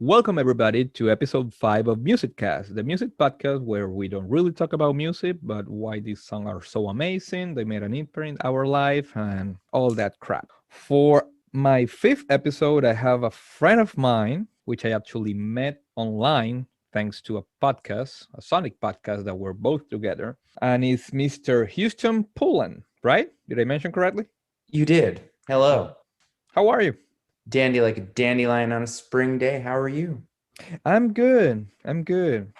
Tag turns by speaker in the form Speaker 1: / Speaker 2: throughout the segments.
Speaker 1: Welcome, everybody, to episode 5 of Music Cast, the music podcast where we don't really talk about music, but why these songs are so amazing, they made an imprint in our life, and all that crap. For my fifth episode, I have a friend of mine, which I actually met online thanks to a podcast, a Sonic podcast that we're both together, and it's Mr. Huston Pullen, right? Did I mention correctly?
Speaker 2: You did. Hello.
Speaker 1: How are you?
Speaker 2: Dandy like a dandelion on a spring day. How are you?
Speaker 1: I'm good. I'm good.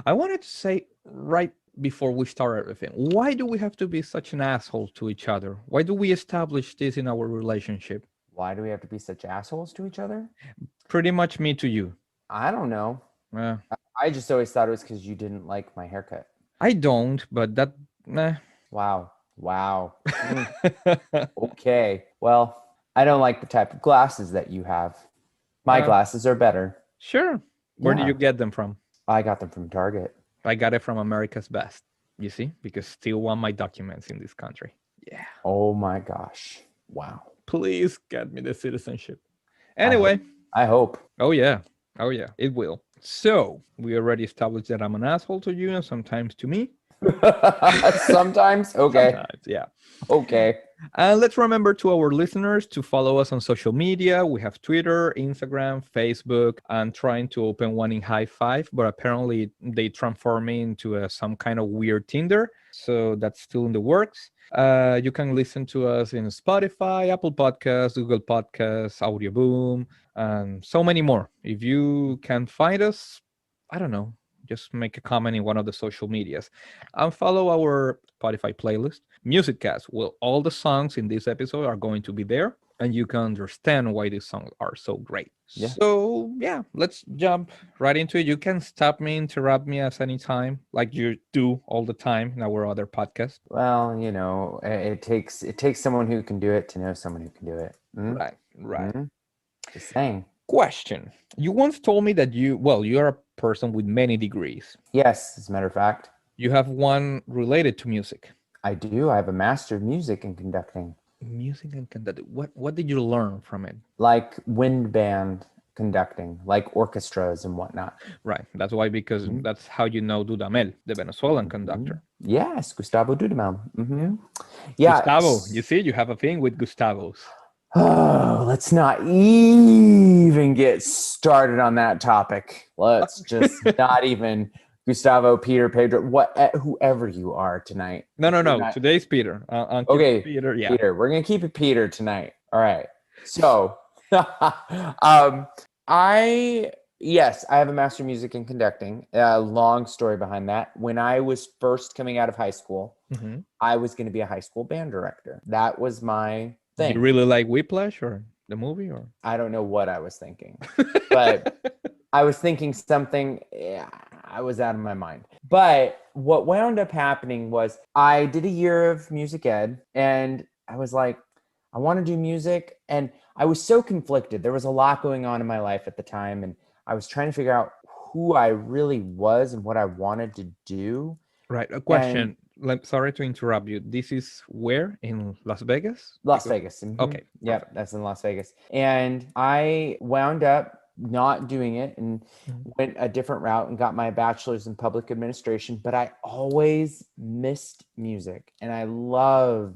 Speaker 1: I wanted to say right before we start everything, why do we have to be such an asshole to each other? Why do we establish this in our relationship?
Speaker 2: Why do we have to be such assholes to each other?
Speaker 1: Pretty much me to you.
Speaker 2: I don't know.
Speaker 1: Uh,
Speaker 2: I just always thought it was because you didn't like my haircut.
Speaker 1: I don't, but that.
Speaker 2: Wow. Okay. Well, I don't like the type of glasses that you have. My glasses are better.
Speaker 1: Sure. Where did
Speaker 2: Yeah.
Speaker 1: you get them from?
Speaker 2: I got them from Target.
Speaker 1: I got it from America's Best. You see, because still want my documents in this country. Yeah.
Speaker 2: Oh my gosh. Wow.
Speaker 1: Please get me the citizenship. Anyway.
Speaker 2: I hope.
Speaker 1: Oh yeah, it will. So we already established that I'm an asshole to you and sometimes to me.
Speaker 2: Sometimes? Okay.
Speaker 1: Sometimes, yeah.
Speaker 2: Okay.
Speaker 1: And let's remember to our listeners to follow us on social media. We have Twitter, Instagram, Facebook. I'm trying to open one in High Five, but apparently they transform me into some kind of weird Tinder. So that's still in the works. You can listen to us in Spotify, Apple Podcasts, Google Podcasts, Audio Boom, and so many more. If you can find us, I don't know, just make a comment in one of the social medias and follow our Spotify playlist, Music Cast. Well, all the songs in this episode are going to be there, and you can understand why these songs are so great.
Speaker 2: Yeah.
Speaker 1: So, yeah, let's jump right into it. You can stop me, interrupt me at any time, like you do all the time in our other podcast.
Speaker 2: Well, you know, it takes someone who can do it to know someone who can do it.
Speaker 1: Right.
Speaker 2: Just saying.
Speaker 1: Question. You once told me that you're a person with many degrees.
Speaker 2: Yes, as a matter of fact.
Speaker 1: You have one related to music.
Speaker 2: I do. I have a master of music and conducting.
Speaker 1: Music and conducting. What did you learn from it?
Speaker 2: Like wind band conducting, like orchestras and whatnot.
Speaker 1: Right. That's why, because that's how you know Dudamel, the Venezuelan conductor.
Speaker 2: Yes, Gustavo Dudamel. Yeah.
Speaker 1: Gustavo, you see, you have a thing with Gustavos.
Speaker 2: Oh, let's not even get started on that topic. Let's just not even Gustavo, Peter, Pedro, whoever you are tonight.
Speaker 1: No. Today's Peter.
Speaker 2: Okay,
Speaker 1: Peter. Yeah.
Speaker 2: Peter. We're gonna keep it Peter tonight. All right. So, I have a master of music and conducting. Long story behind that. When I was first coming out of high school, I was going to be a high school band director. That was my thing.
Speaker 1: You really like Whiplash or the movie, or
Speaker 2: I don't know what I was thinking, but I was thinking something. I was out of my mind. But what wound up happening was I did a year of music ed, and I was like, I want to do music, and I was so conflicted. There was a lot going on in my life at the time, and I was trying to figure out who I really was and what I wanted to do.
Speaker 1: Right. A question. Sorry to interrupt you. This is where? In Las Vegas?
Speaker 2: Las Vegas.
Speaker 1: Okay.
Speaker 2: Yep, that's in Las Vegas. And I wound up not doing it and went a different route and got my bachelor's in public administration. But I always missed music. And I love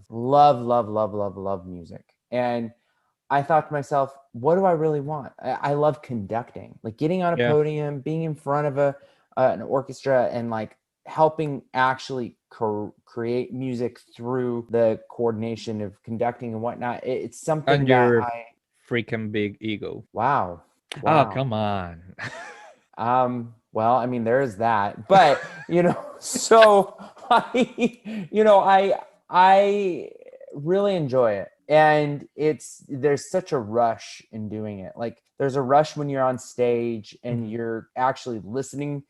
Speaker 2: music. And I thought to myself, what do I really want? I love conducting, like getting on a podium, being in front of an orchestra, and like helping actually create music through the coordination of conducting and whatnot. It's something
Speaker 1: and your
Speaker 2: that
Speaker 1: freaking big ego.
Speaker 2: Wow.
Speaker 1: Oh, come on.
Speaker 2: Well, I mean, there is that, but so I really enjoy it. And there's such a rush in doing it. Like there's a rush when you're on stage and you're actually listening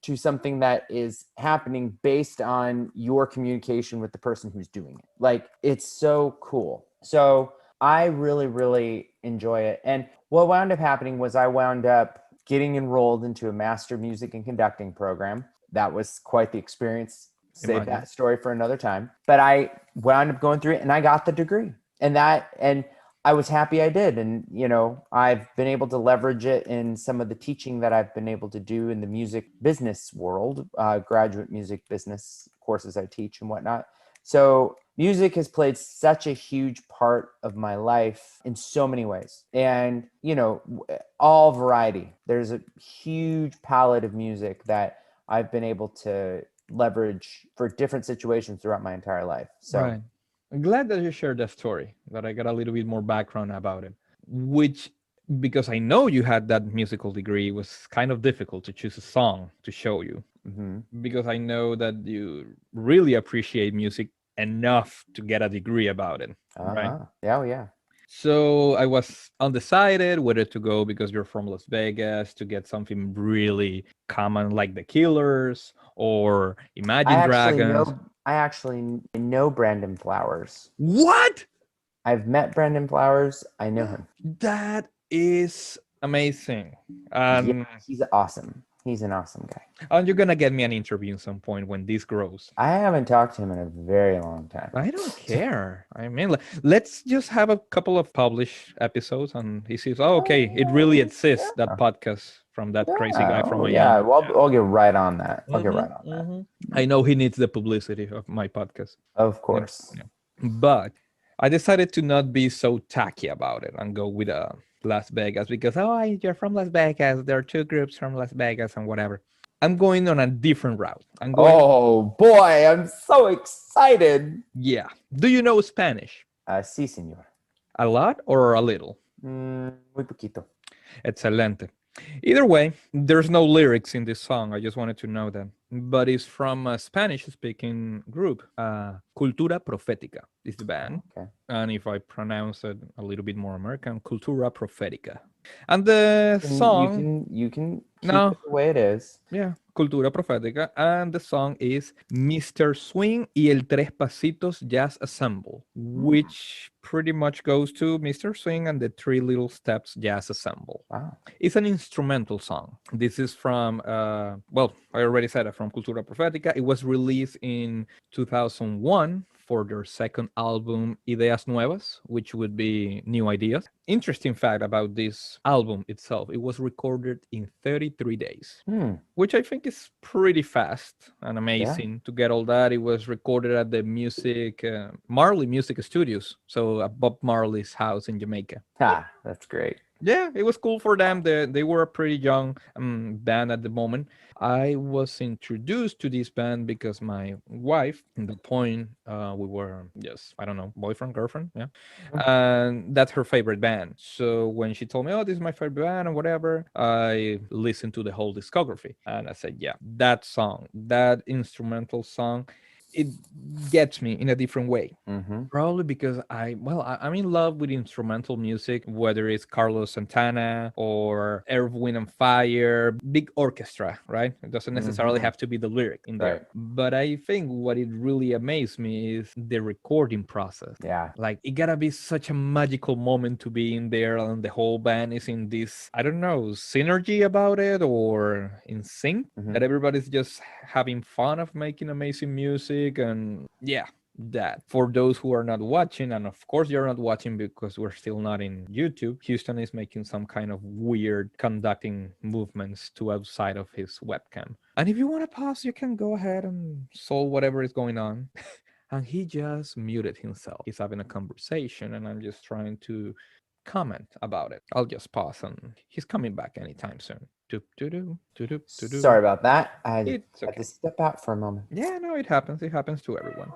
Speaker 2: to something that is happening based on your communication with the person who's doing it. Like it's so cool. So I really, really enjoy it. And what wound up happening was I wound up getting enrolled into a master of music and conducting program. That was quite the experience. Save that story for another time. But I wound up going through it and I got the degree. And I was happy I did. And, I've been able to leverage it in some of the teaching that I've been able to do in the music business world, graduate music business courses I teach and whatnot. So music has played such a huge part of my life in so many ways. And, all variety. There's a huge palette of music that I've been able to leverage for different situations throughout my entire life. So
Speaker 1: Right. I'm glad that you shared that story, that I got a little bit more background about it, which, because I know you had that musical degree, was kind of difficult to choose a song to show you, because I know that you really appreciate music enough to get a degree about it, right?
Speaker 2: Yeah, yeah.
Speaker 1: So I was undecided whether to go, because you're from Las Vegas, to get something really common like The Killers or Imagine Dragons.
Speaker 2: I actually know Brandon Flowers.
Speaker 1: What?
Speaker 2: I've met Brandon Flowers. I know him.
Speaker 1: That is amazing.
Speaker 2: Yeah, he's awesome. He's an awesome guy.
Speaker 1: And you're gonna get me an interview at some point when this grows.
Speaker 2: I haven't talked to him in a very long time.
Speaker 1: I don't care. I mean, let's just have a couple of published episodes, and he says, "Oh, okay, it really exists." That podcast from that crazy guy from Miami.
Speaker 2: Yeah, well, I'll get right on that. I'll get right on that.
Speaker 1: I know he needs the publicity of my podcast.
Speaker 2: Of course.
Speaker 1: Yeah. But I decided to not be so tacky about it and go with Las Vegas, because you're from Las Vegas. There are two groups from Las Vegas and whatever. I'm going on a different route.
Speaker 2: Oh boy, I'm so excited.
Speaker 1: Yeah. Do you know Spanish?
Speaker 2: Sí, señor.
Speaker 1: A lot or a little?
Speaker 2: Muy poquito.
Speaker 1: Excelente. Either way, there's no lyrics in this song. I just wanted to know that. But it's from a Spanish-speaking group. Cultura Profetica is the band.
Speaker 2: Okay.
Speaker 1: And if I pronounce it a little bit more American, Cultura Profetica. And the song...
Speaker 2: You can keep it the way it is.
Speaker 1: Yeah, Cultura Profética. And the song is Mr. Swing y el Tres Pasitos Jazz Assemble, which pretty much goes to Mr. Swing and the Three Little Steps Jazz Assemble.
Speaker 2: Wow.
Speaker 1: It's an instrumental song. This is from, I already said it, from Cultura Profética. It was released in 2001 for their second album, Ideas Nuevas, which would be New Ideas. Interesting fact about this album itself, it was recorded in 33 days, which I think is pretty fast and amazing to get all that. It was recorded at the Marley Music Studios, so at Bob Marley's house in Jamaica.
Speaker 2: That's great.
Speaker 1: Yeah, it was cool for them. They were a pretty young band at the moment. I was introduced to this band because my wife, at the point, we were just, I don't know, boyfriend, girlfriend, yeah. And that's her favorite band. So when she told me, oh, this is my favorite band and whatever, I listened to the whole discography. And I said, yeah, that song, that instrumental song, it gets me in a different way. Probably because I'm in love with instrumental music, whether it's Carlos Santana or Earth, Wind and Fire, big orchestra, right? It doesn't necessarily have to be the lyric in there. But I think what it really amazed me is the recording process.
Speaker 2: Yeah.
Speaker 1: Like, it gotta be such a magical moment to be in there, and the whole band is in this, I don't know, synergy about it or in sync, that everybody's just having fun of making amazing music. And yeah, that for those who are not watching, and of course you're not watching because we're still not in YouTube, Huston is making some kind of weird conducting movements to outside of his webcam. And if you want to pause, you can go ahead and solve whatever is going on. And he just muted himself. He's having a conversation and I'm just trying to comment about it. I'll just pause and he's coming back anytime soon.
Speaker 2: Sorry about that. I had
Speaker 1: okay.
Speaker 2: to step out for a moment.
Speaker 1: Yeah, no, it happens. It happens to everyone.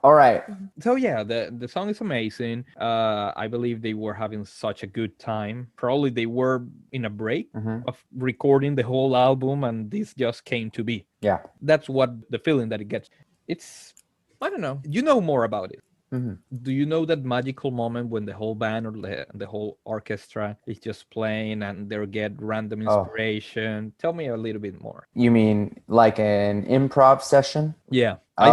Speaker 2: All right.
Speaker 1: So yeah, the song is amazing. I believe they were having such a good time. Probably they were in a break of recording the whole album, and this just came to be.
Speaker 2: Yeah.
Speaker 1: That's what the feeling that it gets. It's, I don't know. You know more about it. Do you know that magical moment when the whole band or the whole orchestra is just playing and they get random inspiration? Tell me a little bit more.
Speaker 2: You mean like an improv session?
Speaker 1: Yeah.
Speaker 2: I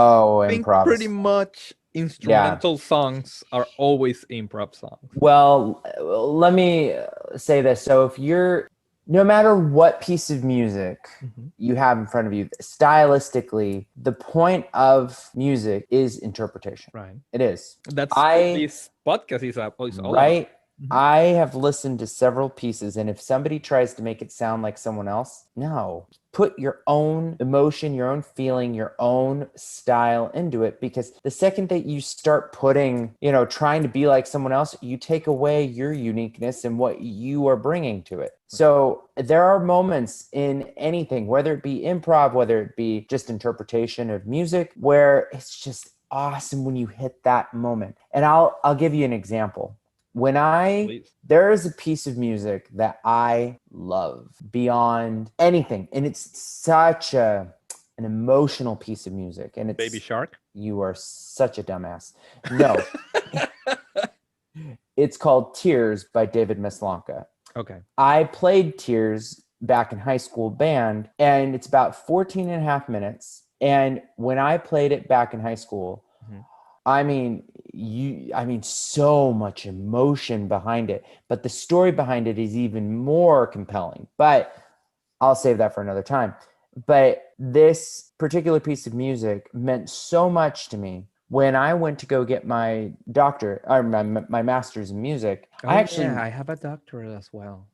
Speaker 1: think
Speaker 2: improv.
Speaker 1: Pretty much instrumental songs are always improv songs.
Speaker 2: Well, let me say this. So if you're no matter what piece of music
Speaker 1: Mhm.
Speaker 2: you have in front of you, stylistically, the point of music is interpretation.
Speaker 1: Right.
Speaker 2: It is.
Speaker 1: That's what
Speaker 2: I
Speaker 1: this podcast is all about.
Speaker 2: Right. I have listened to several pieces, and if somebody tries to make it sound like someone else, no. Put your own emotion, your own feeling, your own style into it, because the second that you start putting, trying to be like someone else, you take away your uniqueness and what you are bringing to it. So there are moments in anything, whether it be improv, whether it be just interpretation of music, where it's just awesome when you hit that moment. And I'll give you an example.
Speaker 1: Please.
Speaker 2: There is a piece of music that I love beyond anything, and it's such an emotional piece of music, and
Speaker 1: Baby Shark.
Speaker 2: you are such a dumbass. No, it's called Tears by David Mislanka.
Speaker 1: Okay.
Speaker 2: I played Tears back in high school band, and it's about 14 and a half minutes. And when I played it back in high school, I mean, so much emotion behind it, but the story behind it is even more compelling. But I'll save that for another time. But this particular piece of music meant so much to me when I went to go get my doctorate or my master's in music.
Speaker 1: Oh, I have a doctorate as well.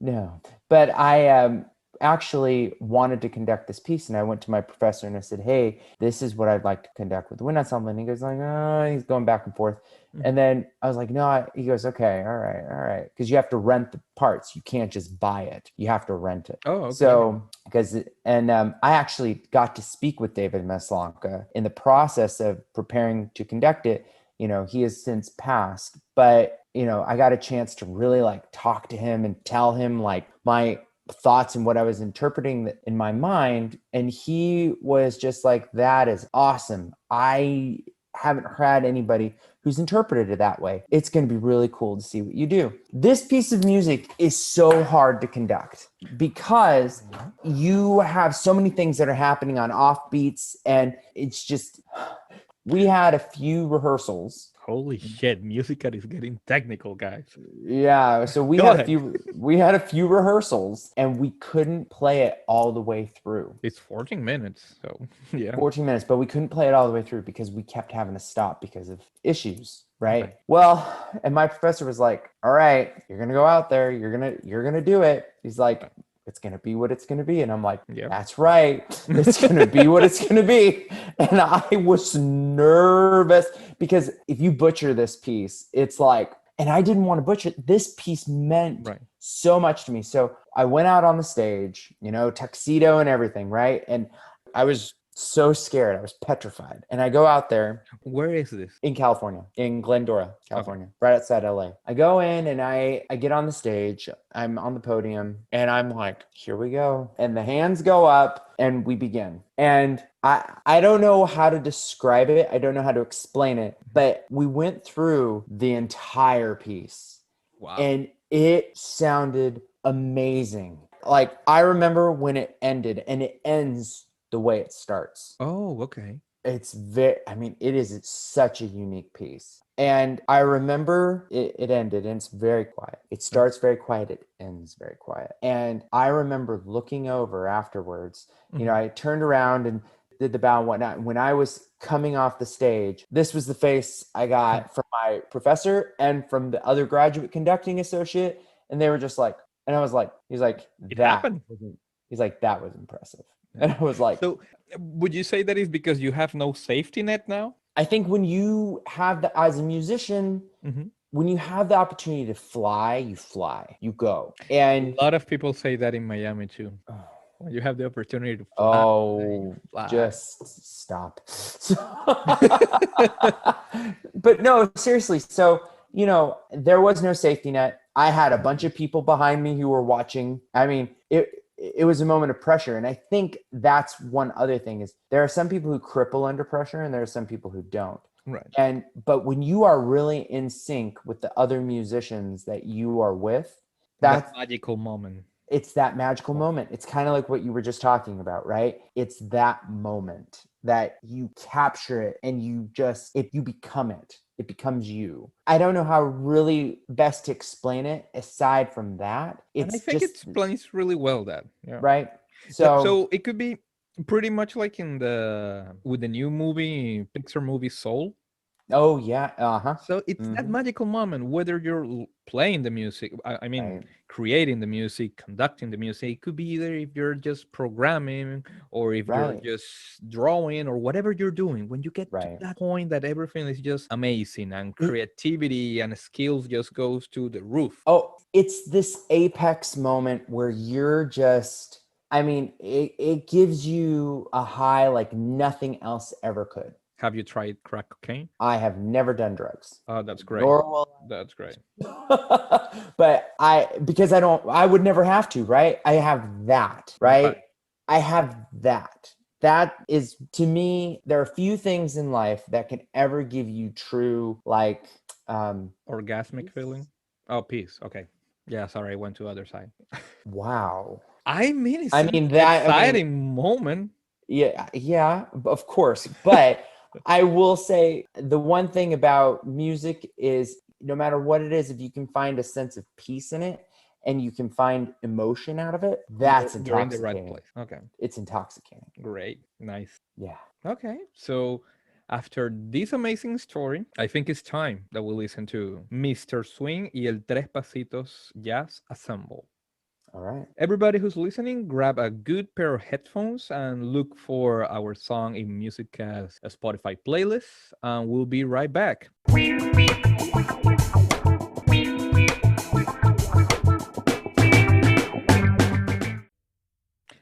Speaker 2: No, but I actually wanted to conduct this piece, and I went to my professor and I said, "Hey, this is what I'd like to conduct with the wind ensemble." And he goes like, "Oh," he's going back and forth. And then I was like, "No," he goes, "Okay, all right," because you have to rent the parts. You can't just buy it. You have to rent it.
Speaker 1: Oh, okay.
Speaker 2: So I actually got to speak with David Maslanka in the process of preparing to conduct it. He has since passed, but I got a chance to really like talk to him and tell him like my thoughts and what I was interpreting in my mind. And he was just like, "That is awesome. I haven't had anybody who's interpreted it that way. It's going to be really cool to see what you do." This piece of music is so hard to conduct because you have so many things that are happening on offbeats, and it's just, we had a few rehearsals.
Speaker 1: Holy shit, musical is getting technical, guys.
Speaker 2: Yeah, so we had a few rehearsals, and we couldn't play it all the way through.
Speaker 1: It's 14 minutes, so yeah.
Speaker 2: 14 minutes, but we couldn't play it all the way through because we kept having to stop because of issues, right?
Speaker 1: Okay.
Speaker 2: Well, and my professor was like, "All right, you're going to go out there, you're going to do it." He's like, "It's going to be what it's going to be." And I'm like,
Speaker 1: Yep.
Speaker 2: "That's right. It's going to be what it's going to be." And I was nervous because if you butcher this piece, it's like, and I didn't want to butcher it. This piece meant so much to me. So I went out on the stage, tuxedo and everything, right? And I was so scared. I was petrified. And I go out there.
Speaker 1: Where is this?
Speaker 2: In California, in Glendora, California, right outside LA. I go in and I get on the stage. I'm on the podium and I'm like, "Here we go." And the hands go up and we begin. And I don't know how to describe it. I don't know how to explain it, but we went through the entire piece.
Speaker 1: Wow.
Speaker 2: And it sounded amazing. Like, I remember when it ended, and it ends the way it starts.
Speaker 1: Oh, okay.
Speaker 2: It is such a unique piece. And I remember it ended, and it's very quiet. It starts very quiet. It ends very quiet. And I remember looking over afterwards, I turned around and did the bow and whatnot. When I was coming off the stage, this was the face I got from my professor and from the other graduate conducting associate. And they were just like, and I was like, he's like, "That was impressive." And I was like,
Speaker 1: so would you say that is because you have no safety net now?
Speaker 2: I think when you have as a musician, when you have the opportunity to fly, you go. And
Speaker 1: a lot of people say that in Miami too. When you have the opportunity to fly,
Speaker 2: just stop. But no, seriously. So, there was no safety net. I had a bunch of people behind me who were watching. I mean, it was a moment of pressure. And I think that's one other thing is there are some people who cripple under pressure and there are some people who don't.
Speaker 1: Right.
Speaker 2: But when you are really in sync with the other musicians that you are with,
Speaker 1: that magical moment.
Speaker 2: It's that magical moment. It's kind of like what you were just talking about, right? It's that moment that you capture it and you just, if you become it, it becomes you. I don't know how really best to explain it aside from that.
Speaker 1: And I
Speaker 2: It's
Speaker 1: think it
Speaker 2: just,
Speaker 1: explains really well that. Yeah.
Speaker 2: right?
Speaker 1: So it could be pretty much like with the new Pixar movie Soul.
Speaker 2: Oh yeah, uh-huh.
Speaker 1: So it's that magical moment, whether you're playing the music, I mean,
Speaker 2: Right.
Speaker 1: creating the music, conducting the music. It could be either if you're just programming or if you're
Speaker 2: Right.
Speaker 1: just drawing or whatever you're doing. When you get to
Speaker 2: Right.
Speaker 1: that point that everything is just amazing and creativity and skills just goes to the roof.
Speaker 2: Oh, it's this apex moment where you're just, I mean, it gives you a high like nothing else ever could.
Speaker 1: Have you tried crack cocaine?
Speaker 2: I have never done drugs.
Speaker 1: Oh, that's great.
Speaker 2: Nor will
Speaker 1: That's great.
Speaker 2: but because I would never have to, right? I have that, right? I have that. That is, to me, there are few things in life that can ever give you true, like,
Speaker 1: Orgasmic feeling? Oh, peace. Okay. Yeah, sorry, I went to other side.
Speaker 2: wow.
Speaker 1: I mean, it's
Speaker 2: I
Speaker 1: an
Speaker 2: mean,
Speaker 1: exciting moment.
Speaker 2: yeah, of course. But I will say the one thing about music is no matter what it is, if you can find a sense of peace in it and you can find emotion out of it, that's
Speaker 1: You're in the right
Speaker 2: intoxicating.
Speaker 1: place. Okay.
Speaker 2: It's intoxicating.
Speaker 1: Great. Nice.
Speaker 2: Yeah.
Speaker 1: Okay. So after this amazing story, I think it's time that we listen to Mr. Swing y el Tres Pasitos Jazz Assemble.
Speaker 2: All right.
Speaker 1: Everybody who's listening, grab a good pair of headphones and look for our song in Musica's Spotify playlist. And we'll be right back.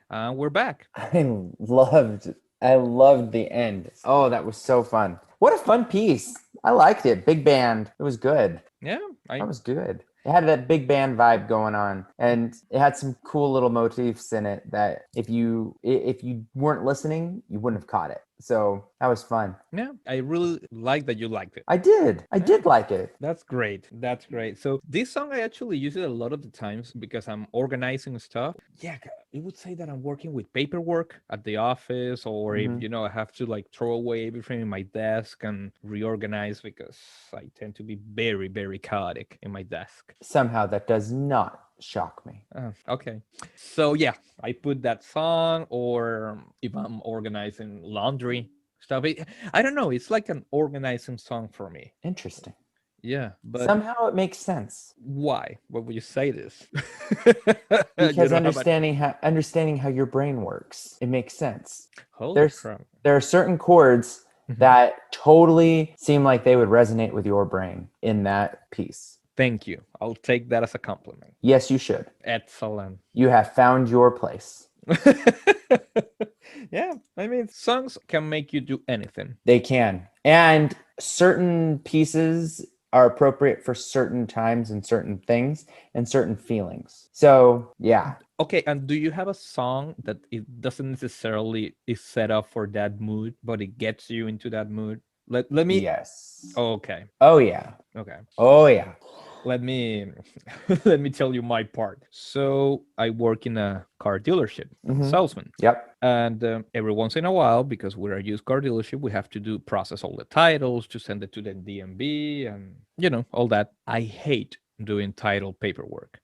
Speaker 1: And we're back.
Speaker 2: I loved the end. Oh, that was so fun. What a fun piece. I liked it. Big band. It was good.
Speaker 1: Yeah.
Speaker 2: That was good. It had that big band vibe going on, and it had some cool little motifs in it that if you weren't listening, you wouldn't have caught it. So that was fun.
Speaker 1: Yeah, I really like that you liked it.
Speaker 2: I did like it.
Speaker 1: That's great. That's great. So this song, I actually use it a lot of the times because I'm organizing stuff. Yeah, I would say that I'm working with paperwork at the office, or if, I have to like throw away everything in my desk and reorganize because I tend to be very, very chaotic in my desk.
Speaker 2: Somehow that does not shock me.
Speaker 1: Okay. So yeah, I put that song, or if I'm organizing laundry stuff. I don't know. It's like an organizing song for me.
Speaker 2: Interesting.
Speaker 1: Yeah, but
Speaker 2: somehow it makes sense.
Speaker 1: Why? Why would you say this?
Speaker 2: Because understanding how your brain works, it makes sense.
Speaker 1: Holy crap.
Speaker 2: There are certain chords that totally seem like they would resonate with your brain in that piece.
Speaker 1: Thank you. I'll take that as a compliment.
Speaker 2: Yes, you should.
Speaker 1: Excellent.
Speaker 2: You have found your place.
Speaker 1: Yeah, I mean, songs can make you do anything.
Speaker 2: They can. And certain pieces are appropriate for certain times and certain things and certain feelings. So, yeah.
Speaker 1: Okay, and do you have a song that it doesn't necessarily is set up for that mood, but it gets you into that mood? Let me.
Speaker 2: Yes.
Speaker 1: Oh, okay.
Speaker 2: Oh yeah.
Speaker 1: Okay.
Speaker 2: Oh yeah.
Speaker 1: Let me tell you my part. So I work in a car dealership, salesman.
Speaker 2: Yep.
Speaker 1: And every once in a while, because we're a used car dealership, we have to process all the titles to send it to the DMV and all that. I hate doing title paperwork.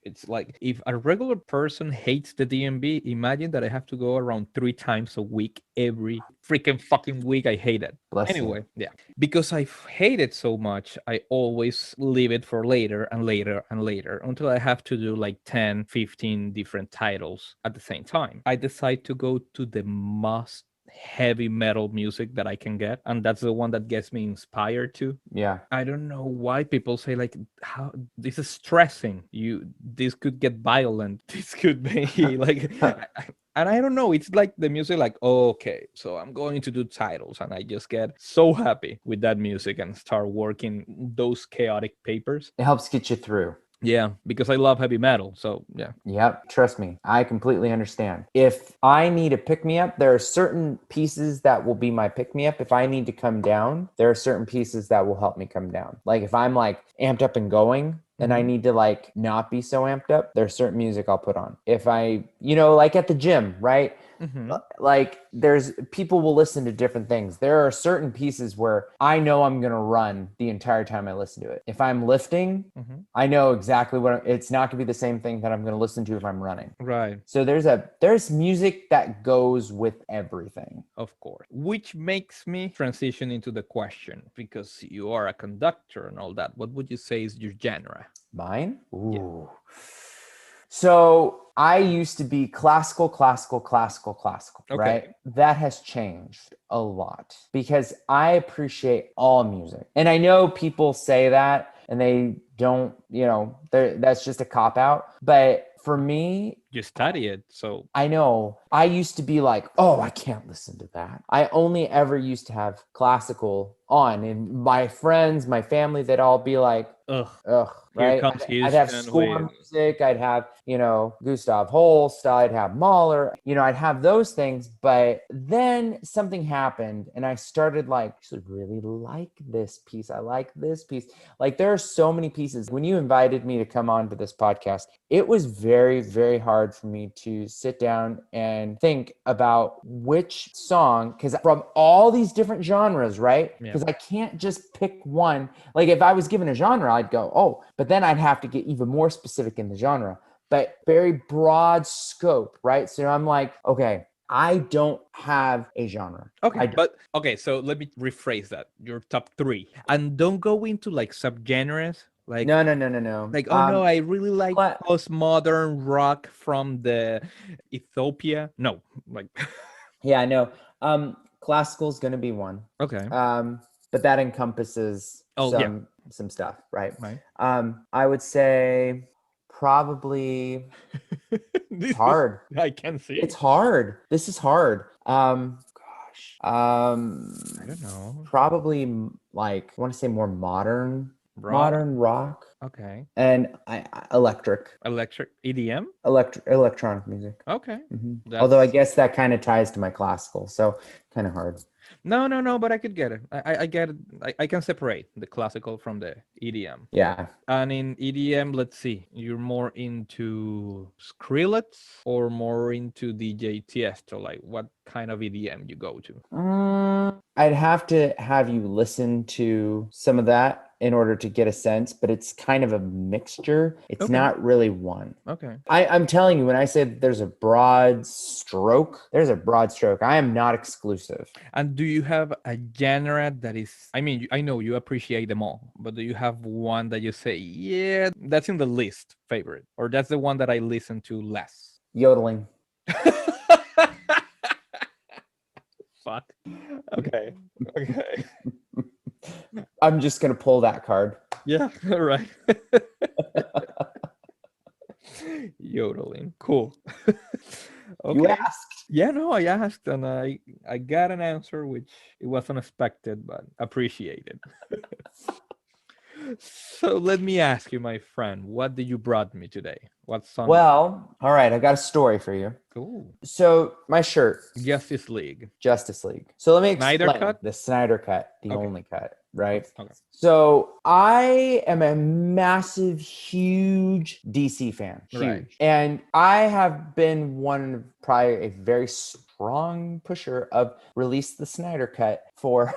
Speaker 1: It's like if a regular person hates the DMV, imagine that I have to go around 3 times a week, every freaking fucking week. I hate it. Anyway, yeah. Because I hate it so much, I always leave it for later and later and later until I have to do like 10, 15 different titles at the same time. I decide to go to the most heavy metal music that I can get, and that's the one that gets me inspired to.
Speaker 2: Yeah.
Speaker 1: I don't know why people say like how this is stressing you, this could get violent, this could be like and I don't know, it's like the music like, okay, so I'm going to do titles, and I just get so happy with that music and start working those chaotic papers.
Speaker 2: It helps get you through.
Speaker 1: Yeah, because I love heavy metal. So, yeah.
Speaker 2: Yep. Trust me. I completely understand. If I need a pick-me-up, there are certain pieces that will be my pick-me-up. If I need to come down, there are certain pieces that will help me come down. Like if I'm like amped up and going, and I need to like not be so amped up, there's certain music I'll put on. If I, like at the gym, right? Like there's people will listen to different things. There are certain pieces where I know I'm going to run the entire time I listen to it. If I'm lifting, I know exactly it's not going to be the same thing that I'm going to listen to if I'm running.
Speaker 1: Right.
Speaker 2: So there's music that goes with everything.
Speaker 1: Of course. Which makes me transition into the question, because you are a conductor and all that. What would you say is your genre?
Speaker 2: Mine? Ooh.
Speaker 1: Yeah.
Speaker 2: So I used to be classical,
Speaker 1: Okay.
Speaker 2: right? That has changed a lot because I appreciate all music. And I know people say that and they don't, that's just a cop out. But for me,
Speaker 1: You study it, so
Speaker 2: I know I used to be like, oh, I can't listen to that. I only ever used to have classical on, and my friends, my family, they'd all be like,
Speaker 1: ugh,
Speaker 2: right?
Speaker 1: here comes
Speaker 2: I'd have
Speaker 1: Huston
Speaker 2: score
Speaker 1: with...
Speaker 2: music. I'd have, Gustav Holst. I'd have Mahler. I'd have those things. But then something happened, and I started like, I actually really like this piece. I like this piece. Like there are so many pieces. When you invited me to come on to this podcast, it was very, very hard for me to sit down and think about which song, because from all these different genres, right? Because I can't just pick one. Like if I was given a genre, I'd go, oh, but then I'd have to get even more specific in the genre, but very broad scope, right? So I'm like, okay, I don't have a genre.
Speaker 1: Okay, but okay, so let me rephrase that. Your top 3. And don't go into like subgenres. Like
Speaker 2: no.
Speaker 1: Like, oh no, I really like postmodern rock from the Ethiopia. No, like
Speaker 2: yeah, I know. Classical is going to be one.
Speaker 1: Okay.
Speaker 2: But that encompasses some stuff, right? I would say probably hard.
Speaker 1: I can see
Speaker 2: it's hard. This is hard.
Speaker 1: I don't know.
Speaker 2: Probably like I want to say more modern rock.
Speaker 1: Okay.
Speaker 2: And electric
Speaker 1: EDM,
Speaker 2: electronic music.
Speaker 1: Okay.
Speaker 2: Although I guess that kind of ties to my classical, so kind of hard.
Speaker 1: No, but I could get it. I get it. I can separate the classical from the EDM.
Speaker 2: Yeah.
Speaker 1: And in EDM, let's see, you're more into Skrillex or more into DJ Tiesto? Like what kind of EDM you go to?
Speaker 2: I'd have to have you listen to some of that in order to get a sense, but it's kind of a mixture. It's not really one.
Speaker 1: Okay.
Speaker 2: I'm telling you, when I say there's a broad stroke, there's a broad stroke. I am not exclusive.
Speaker 1: And do you have a genre that is, I mean, I know you appreciate them all, but do you have one that you say, yeah, that's in the list favorite, or that's the one that I listen to less?
Speaker 2: Yodeling.
Speaker 1: Fuck. Okay.
Speaker 2: I'm just going to pull that card.
Speaker 1: Yeah, right. Yodeling. Cool. Okay.
Speaker 2: You asked.
Speaker 1: Yeah, no, I asked and I got an answer which it was unexpected, but appreciated. So let me ask you, my friend, what did you brought me today? What song?
Speaker 2: Well, all right, I've got a story for you.
Speaker 1: Cool.
Speaker 2: So my shirt.
Speaker 1: Justice League.
Speaker 2: So let me explain.
Speaker 1: Snyder cut?
Speaker 2: The Snyder cut, the only cut, right?
Speaker 1: Okay.
Speaker 2: So I am a massive, huge DC fan. Huge.
Speaker 1: Right.
Speaker 2: And I have been one of probably a very strong pusher of release the Snyder cut for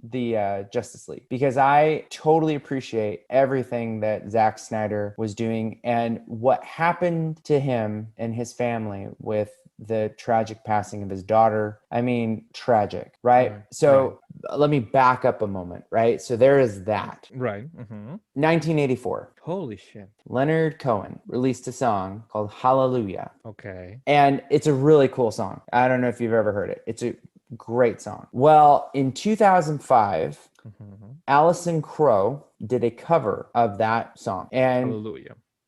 Speaker 2: the Justice League, because I totally appreciate everything that Zack Snyder was doing and what happened to him and his family with the tragic passing of his daughter. I mean, tragic, right? So let me back up a moment, right? So there is that.
Speaker 1: Right.
Speaker 2: 1984.
Speaker 1: Holy shit.
Speaker 2: Leonard Cohen released a song called Hallelujah.
Speaker 1: Okay.
Speaker 2: And it's a really cool song. I don't know if you've ever heard it. It's a great song. Well, in 2005, Allison Crowe did a cover of that song. And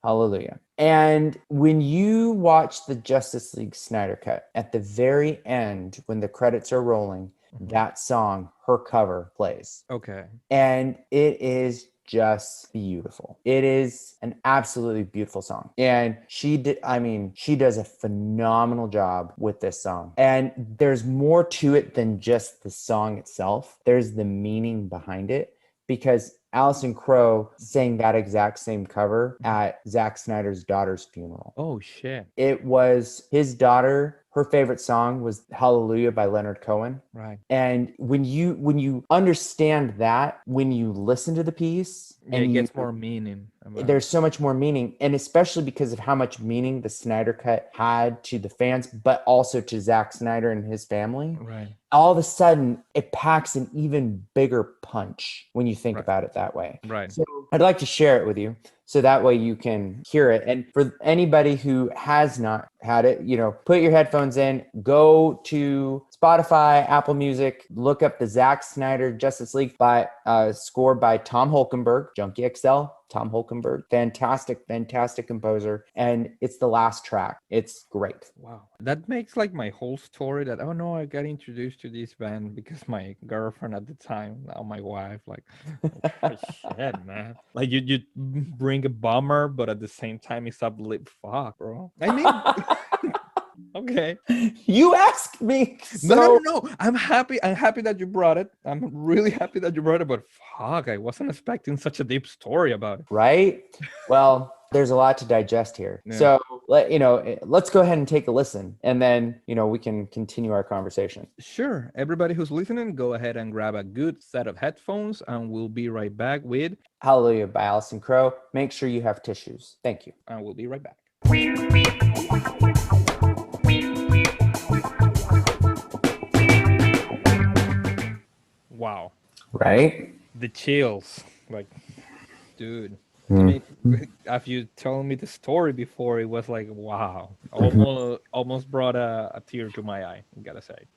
Speaker 2: Hallelujah. And when you watch the Justice League Snyder cut, at the very end, when the credits are rolling, that song, her cover, plays.
Speaker 1: Okay.
Speaker 2: And it is just beautiful. It is an absolutely beautiful song. And she does a phenomenal job with this song. And there's more to it than just the song itself. There's the meaning behind it, because Allison Crowe sang that exact same cover at Zack Snyder's daughter's funeral.
Speaker 1: Oh shit.
Speaker 2: It was his daughter. Her favorite song was Hallelujah by Leonard Cohen.
Speaker 1: Right.
Speaker 2: And when you understand that, when you listen to the piece,
Speaker 1: Yeah,
Speaker 2: and
Speaker 1: it gets more meaning.
Speaker 2: there's so much more meaning, and especially because of how much meaning the Snyder Cut had to the fans, but also to Zack Snyder and his family.
Speaker 1: Right.
Speaker 2: All of a sudden, it packs an even bigger punch when you think
Speaker 1: Right.
Speaker 2: about it that way.
Speaker 1: Right.
Speaker 2: So I'd like to share it with you, so that way you can hear it. And for anybody who has not had it, put your headphones in, go to Spotify, Apple Music, look up the Zack Snyder Justice League by score by Tom Holkenberg, Junkie XL. Tom Holkenberg, fantastic composer, and it's the last track. It's great.
Speaker 1: Wow, that makes like my whole story. That oh no, I got introduced to this band because my girlfriend at the time, now my wife, like, oh, shit, man. Like you bring a bummer, but at the same time it's uplift. Fuck, bro. I mean. Okay.
Speaker 2: You asked me.
Speaker 1: So... No. I'm happy that you brought it. I'm really happy that you brought it, but fuck, I wasn't expecting such a deep story about it.
Speaker 2: Right? Well, there's a lot to digest here. Yeah. So let's go ahead and take a listen, and then we can continue our conversation.
Speaker 1: Sure. Everybody who's listening, go ahead and grab a good set of headphones, and we'll be right back with
Speaker 2: Hallelujah by Allison Crowe. Make sure you have tissues. Thank you.
Speaker 1: And we'll be right back. Wow.
Speaker 2: Right?
Speaker 1: The chills. Like, dude. I mean, after you told me the story before, it was like, wow. Almost brought a tear to my eye, I gotta say.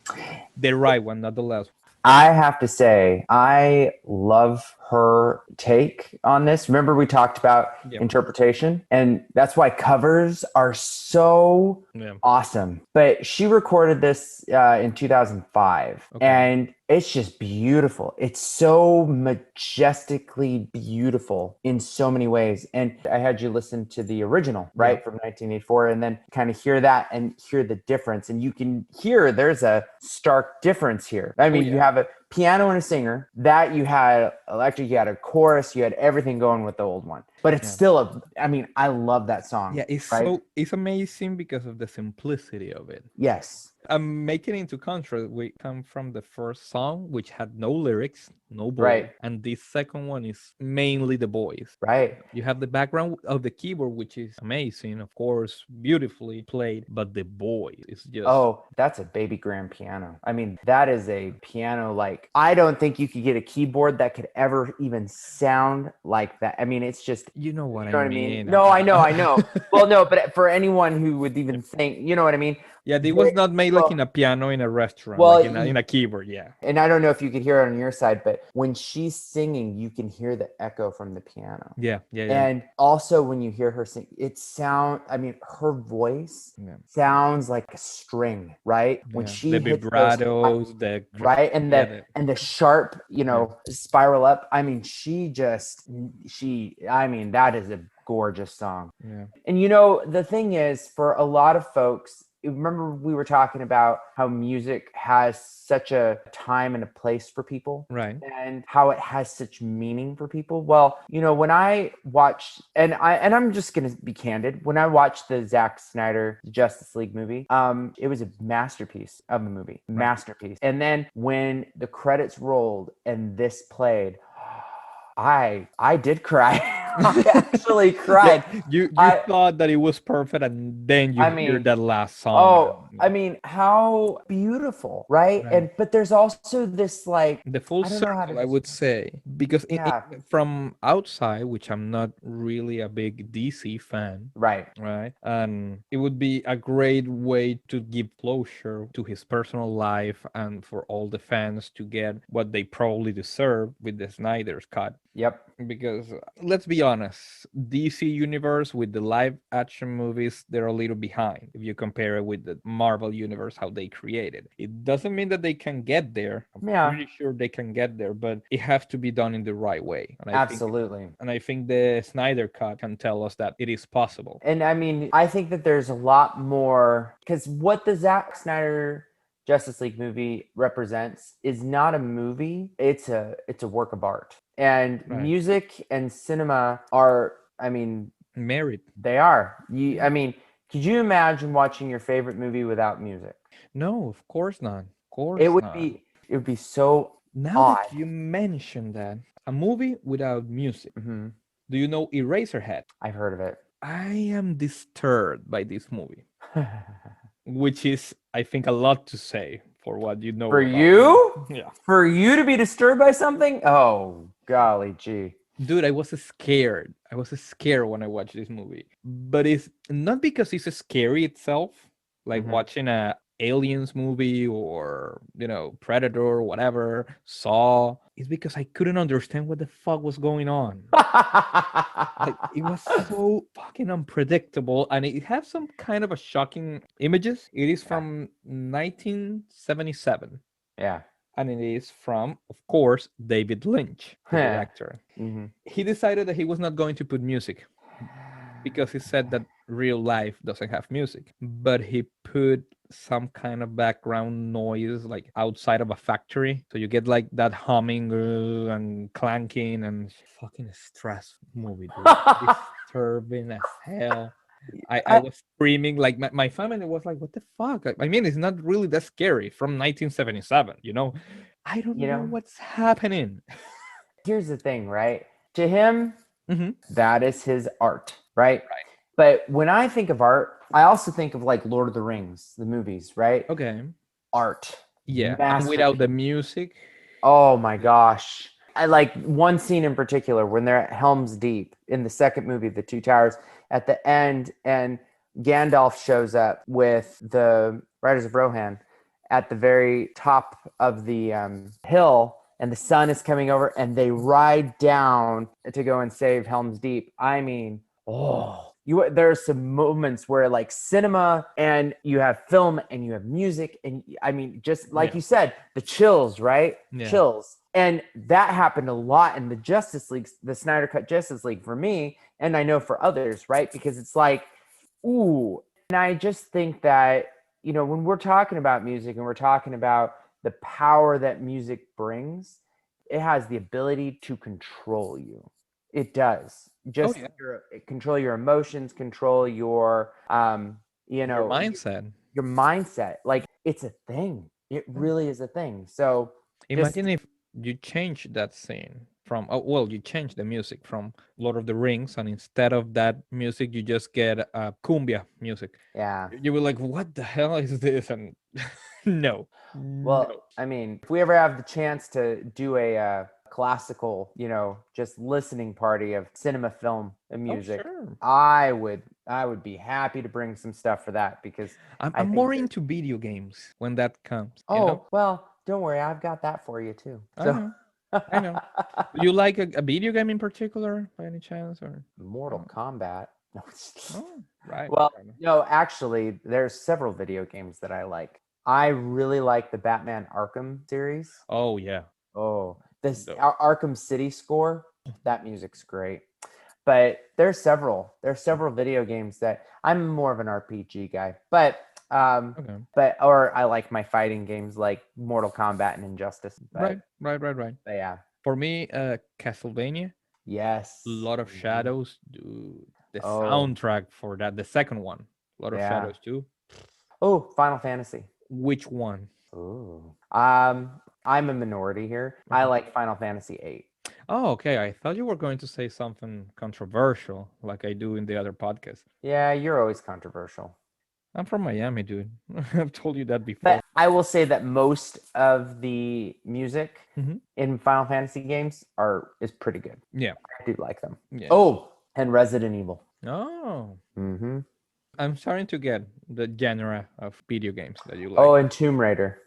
Speaker 1: The right one, not the last one.
Speaker 2: I have to say, I love her take on this. Remember, we talked about interpretation, and that's why covers are so awesome. But she recorded this in 2005, and it's just beautiful. It's so majestically beautiful in so many ways. And I had you listen to the original, right, from 1984, and then kind of hear that and hear the difference. And you can hear there's a stark difference here. I mean, you have a piano and a singer, that you had electric, you had a chorus, you had everything going with the old one. But it's still I love that song.
Speaker 1: Yeah, it's it's amazing because of the simplicity of it.
Speaker 2: Yes.
Speaker 1: I'm making into contrast. We come from the first song, which had no lyrics, no voice, and this second one is mainly the voice.
Speaker 2: Right.
Speaker 1: You have the background of the keyboard, which is amazing, of course, beautifully played, but the voice is just...
Speaker 2: Oh, that's a baby grand piano. I mean, that is a piano like... I don't think you could get a keyboard that could ever even sound like that. I mean, it's just...
Speaker 1: You know what I mean?
Speaker 2: No, I know. Well, no, but for anyone who would even think, you know what I mean?
Speaker 1: Yeah, it was not made like in a piano in a restaurant, like in a keyboard,
Speaker 2: And I don't know if you could hear it on your side, but when she's singing, you can hear the echo from the piano.
Speaker 1: Yeah.
Speaker 2: And also when you hear her sing, her voice sounds like a string, right? When she
Speaker 1: the
Speaker 2: hits
Speaker 1: vibratos,
Speaker 2: and the sharp, spiral up. I mean, that is a gorgeous song.
Speaker 1: Yeah.
Speaker 2: And the thing is, for a lot of folks, remember we were talking about how music has such a time and a place for people,
Speaker 1: right?
Speaker 2: And how it has such meaning for people. Well, when I watched, and I'm just gonna be candid, when I watched the Zack Snyder Justice League movie, it was a masterpiece of a movie, masterpiece. And then when the credits rolled and this played, I did cry. I actually cried.
Speaker 1: You thought that it was perfect, and then you hear that last song.
Speaker 2: Oh, I mean, how beautiful, right? But there's also this like
Speaker 1: the full circle, I would say, because from outside, which I'm not really a big DC fan, right, and it would be a great way to give closure to his personal life and for all the fans to get what they probably deserve with the Snyder's cut.
Speaker 2: Yep.
Speaker 1: Because let's be honest, DC universe with the live action movies, they're a little behind if you compare it with the Marvel universe, how they created. It doesn't mean that they can get there. I'm pretty sure they can get there, but it has to be done in the right way. And I think the Snyder cut can tell us that it is possible.
Speaker 2: And I mean, I think that there's a lot more, because what the Zack Snyder Justice League movie represents is not a movie. It's a work of art. And
Speaker 1: Right.
Speaker 2: music and cinema are, I mean,
Speaker 1: Married.
Speaker 2: they are. I mean, could you imagine watching your favorite movie without music?
Speaker 1: No, of course not. Of course not.
Speaker 2: It would be so
Speaker 1: Now
Speaker 2: odd.
Speaker 1: that you mention that, a movie without music.
Speaker 2: Hmm.
Speaker 1: Do you know Eraserhead?
Speaker 2: I've heard of it.
Speaker 1: I am disturbed by this movie, which is, I think, a lot to say for what you know
Speaker 2: For
Speaker 1: about
Speaker 2: you?
Speaker 1: me. Yeah.
Speaker 2: For you to be disturbed by something? Oh, golly gee.
Speaker 1: Dude, I was scared. I was scared when I watched this movie. But it's not because it's scary itself, like
Speaker 2: Mhm.
Speaker 1: watching a aliens movie or, Predator or whatever, Saw. It's because I couldn't understand what the fuck was going on. Like, it was so fucking unpredictable, and it has some kind of a shocking images. It is from 1977.
Speaker 2: Yeah.
Speaker 1: And it is from, of course, David Lynch, the
Speaker 2: Huh.
Speaker 1: director.
Speaker 2: Mhm.
Speaker 1: He decided that he was not going to put music because he said that real life doesn't have music. But he put some kind of background noise like outside of a factory. So you get like that humming and clanking and fucking stress movie, dude. Disturbing as hell. I was screaming, like my family was like, what the fuck? I mean, it's not really that scary, from 1977, I don't
Speaker 2: You
Speaker 1: know
Speaker 2: know,
Speaker 1: what's happening.
Speaker 2: here's the thing, right? To him,
Speaker 1: Hmm.
Speaker 2: that is his art, right? But when I think of art, I also think of like Lord of the Rings, the movies, right?
Speaker 1: Okay.
Speaker 2: Art.
Speaker 1: Yeah. And without
Speaker 2: Masterpiece.
Speaker 1: the music.
Speaker 2: Oh my gosh. I like one scene in particular when they're at Helm's Deep in the second movie, The Two Towers, at the end, and Gandalf shows up with the Riders of Rohan at the very top of the hill, and the sun is coming over, and they ride down to go and save Helm's Deep. I mean, there are some moments where like cinema and you have film and you have music, and I mean, just like
Speaker 1: Yeah.
Speaker 2: you said, the chills, right?
Speaker 1: Yeah.
Speaker 2: Chills. And that happened a lot in the Justice League, the Snyder Cut Justice League for me, and I know for others, right? Because it's like, ooh. And I just think that, when we're talking about music and we're talking about the power that music brings, it has the ability to control you. It does.
Speaker 1: Oh
Speaker 2: Just
Speaker 1: yeah.
Speaker 2: control your emotions, control your
Speaker 1: Your mindset.
Speaker 2: your mindset. Like, it's a thing. It really is a thing. So just
Speaker 1: Imagine if you change that scene from, you change the music from Lord of the Rings, and instead of that music, you just get cumbia music.
Speaker 2: yeah.
Speaker 1: You were like, what the hell is this? And no.
Speaker 2: Well,
Speaker 1: No.
Speaker 2: I mean, if we ever have the chance to do a classical, just listening party of cinema, film, and
Speaker 1: Oh,
Speaker 2: music,
Speaker 1: sure.
Speaker 2: I would be happy to bring some stuff for that, because
Speaker 1: I'm,
Speaker 2: I
Speaker 1: I'm
Speaker 2: think
Speaker 1: more
Speaker 2: that,
Speaker 1: into video games when that comes.
Speaker 2: oh, well, don't worry, I've got that for you too.
Speaker 1: I
Speaker 2: So
Speaker 1: know. I know. Do you like a video game in particular by any chance? Or
Speaker 2: Mortal Kombat. No.
Speaker 1: oh, right.
Speaker 2: Well,
Speaker 1: Right.
Speaker 2: actually, there's several video games that I like. I really like the Batman Arkham series.
Speaker 1: Oh yeah.
Speaker 2: Oh, this
Speaker 1: The-
Speaker 2: Arkham City score, that music's great. But there's several video games that I'm more of an RPG guy. But
Speaker 1: Okay.
Speaker 2: or I like my fighting games like Mortal Kombat and Injustice.
Speaker 1: Right.
Speaker 2: But,
Speaker 1: Right.
Speaker 2: but yeah.
Speaker 1: For me, Castlevania,
Speaker 2: Yes.
Speaker 1: Lot of
Speaker 2: Mhm.
Speaker 1: Shadows, dude. The
Speaker 2: Oh,
Speaker 1: soundtrack for that, the second one, Lot of
Speaker 2: yeah.
Speaker 1: Shadows too.
Speaker 2: Oh, Final Fantasy.
Speaker 1: Which one?
Speaker 2: Ooh. I'm a minority here. I
Speaker 1: Okay.
Speaker 2: like Final Fantasy 8.
Speaker 1: Oh, okay. I thought you were going to say something controversial, like I do in the other podcast.
Speaker 2: Yeah, you're always controversial.
Speaker 1: I'm from Miami, dude. I've told you that before.
Speaker 2: But I will say that most of the music
Speaker 1: Mhm.
Speaker 2: in Final Fantasy games is pretty good.
Speaker 1: Yeah.
Speaker 2: I do like them.
Speaker 1: Yeah.
Speaker 2: Oh, and Resident Evil.
Speaker 1: Oh,
Speaker 2: Mm-hmm.
Speaker 1: I'm starting to get the genre of video games that you like.
Speaker 2: Oh, and Tomb Raider.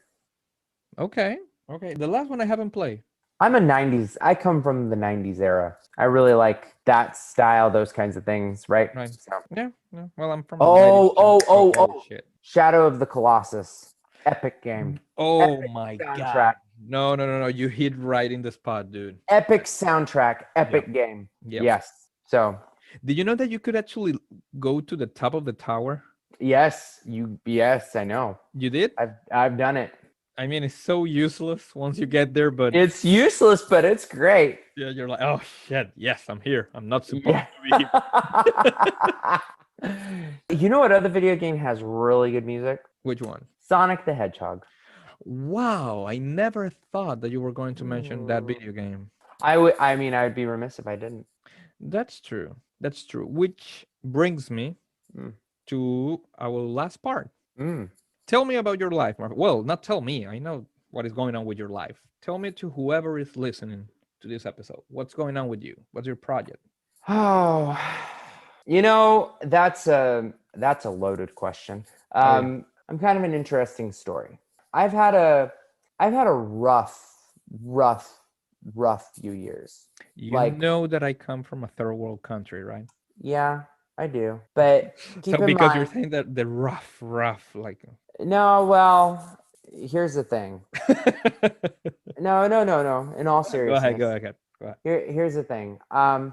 Speaker 1: Okay. Okay. The last one I haven't played.
Speaker 2: I'm a 90s. I come from the 90s era. I really like that style, those kinds of things, right?
Speaker 1: Right.
Speaker 2: So,
Speaker 1: Yeah. Yeah. Well, I'm from the
Speaker 2: oh,
Speaker 1: 90s too, so
Speaker 2: oh.
Speaker 1: shit.
Speaker 2: Shadow of the Colossus. Epic game.
Speaker 1: Oh
Speaker 2: Epic
Speaker 1: my
Speaker 2: soundtrack.
Speaker 1: god. No. You hit right in the spot, dude.
Speaker 2: Epic soundtrack. Epic game.
Speaker 1: Yep.
Speaker 2: Yes. So,
Speaker 1: Did you know that you could actually go to the top of the tower?
Speaker 2: Yes, yes, I know.
Speaker 1: You did?
Speaker 2: I've done it.
Speaker 1: I mean, it's so useless once you get there, but
Speaker 2: It's useless, but it's great.
Speaker 1: yeah, you're like, oh shit, yes, I'm here. I'm not supposed
Speaker 2: Yeah.
Speaker 1: to be here.
Speaker 2: You know what other video game has really good music?
Speaker 1: Which one?
Speaker 2: Sonic the Hedgehog.
Speaker 1: Wow, I never thought that you were going to mention that
Speaker 2: Mm.
Speaker 1: video game.
Speaker 2: I mean, I'd be remiss if I didn't.
Speaker 1: That's true. That's true. Which brings me
Speaker 2: Mm.
Speaker 1: to our last part.
Speaker 2: Mm.
Speaker 1: Tell me about your life, Mark. Well, not tell me. I know what is going on with your life. Tell me to whoever is listening to this episode. What's going on with you? What's your project?
Speaker 2: Oh, you know, that's a loaded question.
Speaker 1: Oh yeah.
Speaker 2: I'm kind of an interesting story. I've had a rough, rough, rough few years.
Speaker 1: You
Speaker 2: Like,
Speaker 1: know that I come from a third world country, right?
Speaker 2: yeah, I do. But
Speaker 1: So
Speaker 2: keep in
Speaker 1: because you're
Speaker 2: mind,
Speaker 1: saying that the rough, like
Speaker 2: no, well, here's the thing. No. In all
Speaker 1: go ahead,
Speaker 2: seriousness,
Speaker 1: go ahead, go ahead.
Speaker 2: here's the thing. I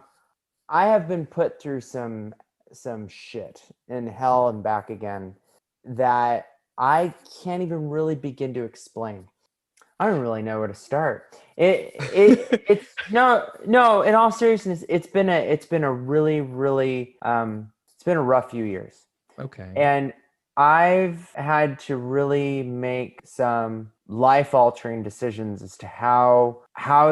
Speaker 2: have been put through some shit in hell and back again that I can't even really begin to explain. I don't really know where to start. It's no. In all seriousness, it's been a really it's been a rough few years.
Speaker 1: Okay.
Speaker 2: And I've had to really make some life-altering decisions as to how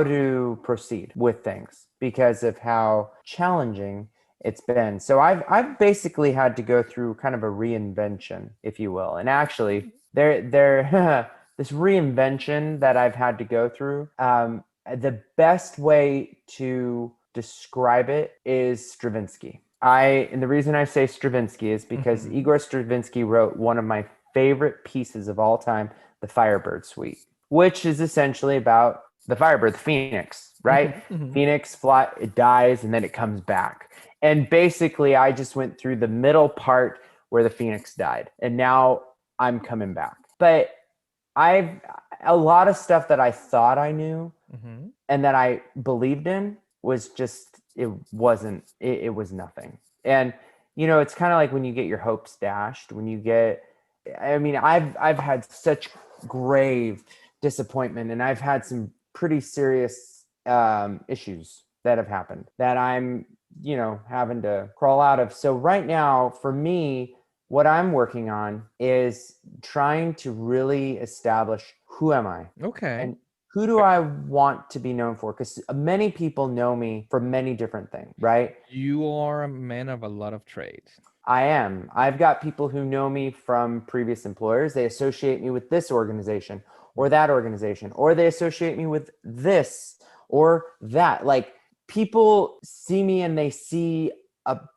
Speaker 2: to proceed with things because of how challenging it's been. So I've basically had to go through kind of a reinvention, if you will. And actually, there this reinvention that I've had to go through, the best way to describe it is Stravinsky. And the reason I say Stravinsky is because Igor Stravinsky wrote one of my favorite pieces of all time, the Firebird Suite, which is essentially about the Firebird, the Phoenix, right? Phoenix fly, it dies and then it comes back. And basically, I just went through the middle part where the Phoenix died, and now I'm coming back. But I've a lot of stuff that I thought I knew and that I believed in was just it was nothing. And you know, it's kind of like when you get your hopes dashed, when you get I mean, I've had such grave disappointment and I've had some pretty serious issues that have happened that I'm, you know, having to crawl out of. So right now for me, what I'm working on is trying to really establish who am I?
Speaker 1: Okay.
Speaker 2: And who do I want to be known for? Because many people know me for many different things, right?
Speaker 1: You are a man of a lot of trades.
Speaker 2: I am. I've got people who know me from previous employers. They associate me with this organization or that organization, or they associate me with this or that. Like people see me and they see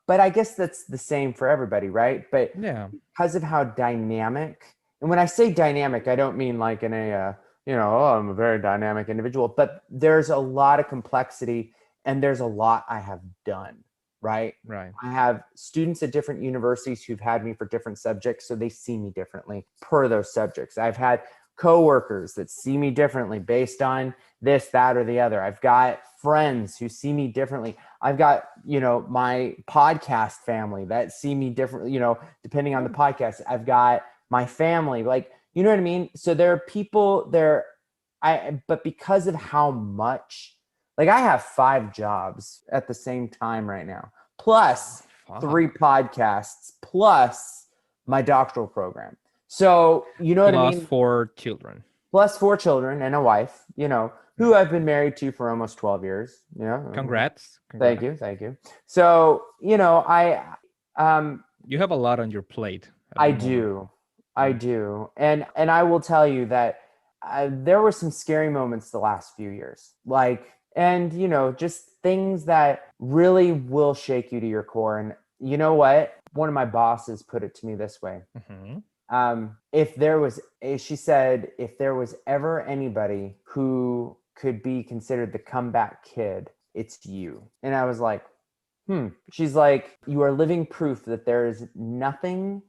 Speaker 2: but I guess that's the same for everybody, right? But
Speaker 1: Yeah.
Speaker 2: because of how dynamic, and when I say dynamic, I don't mean like in a, oh, I'm a very dynamic individual, but there's a lot of complexity and there's a lot I have done, right?
Speaker 1: Right.
Speaker 2: I have students at different universities who've had me for different subjects, so they see me differently per those subjects. I've had coworkers that see me differently based on this, that, or the other. I've got friends who see me differently. I've got, my podcast family that see me differently, depending on the podcast. I've got my family, like, you know what I mean? So there are people there, but because of how much, like I have 5 jobs at the same time right now, plus 3 podcasts, plus my doctoral program. So, you know what I mean?
Speaker 1: Plus 4 children.
Speaker 2: Plus 4 children and a wife, who I've been married to for almost 12 years.
Speaker 1: Congrats.
Speaker 2: Thank you. So,
Speaker 1: you have a lot on your plate.
Speaker 2: I do. And I will tell you that there were some scary moments the last few years. Just things that really will shake you to your core. And you know what? One of my bosses put it to me this way. She said, if there was ever anybody who could be considered the comeback kid, it's you. And I was like, She's like, you are living proof that there is nothing